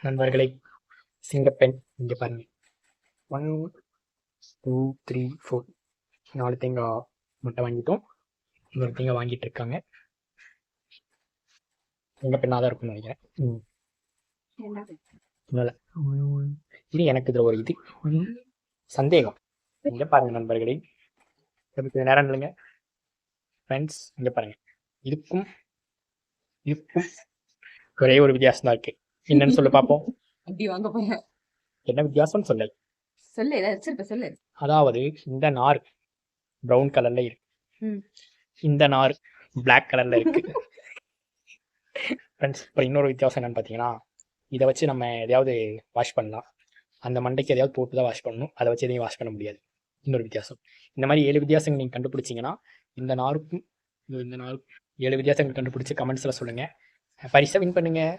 நண்பர்களை சிங்கப்பெண் இங்கே பாருங்க 1 2 3 4 4 தேங்காய் முட்டை வாங்கிட்டோம். இன்னொரு தேங்காய் வாங்கிட்டு இருக்காங்க. சிங்கப்பெண்ணாக தான் இருக்கும்னு நினைக்கிறேன். இல்லை இது எனக்கு இதில் ஒரு இது சந்தேகம். இங்கே பாருங்க நண்பர்களே, கொஞ்சம் நேரம் இல்லைங்க ஃப்ரெண்ட்ஸ். இங்கே பாருங்க, இதுக்கும் இதுக்கும் ஒரே ஒரு வித்தியாசம் தான் இருக்கு. என்னன்னு சொல்லி பார்ப்போம். அப்படி வாங்க போறேன். என்ன வித்தியாசம் சொல்லு. சொல்லு. அதாவது இந்த நார் ப்ரௌன் கலர்ல இருக்கு, இந்த நார் பிளாக் கலர்ல இருக்கு ஃப்ரெண்ட்ஸ். இப்போ இன்னொரு வித்தியாசம் என்னன்னு பார்த்தீங்கன்னா, இதை வச்சு நம்ம எதையாவது வாஷ் பண்ணலாம். அந்த மண்டைக்கு எதையாவது போட்டு தான் வாஷ் பண்ணணும், அதை வச்சு எதையும் வாஷ் பண்ண முடியாது. இன்னொரு வித்தியாசம். இந்த மாதிரி 7 வித்தியாசங்கள் நீங்கள் கண்டுபிடிச்சிங்கன்னா இந்த நாருக்கும் 7 வித்தியாசங்கள் கண்டுபிடிச்சி கமெண்ட்ஸில் சொல்லுங்கள். பரிசை வின் பண்ணுங்கள்.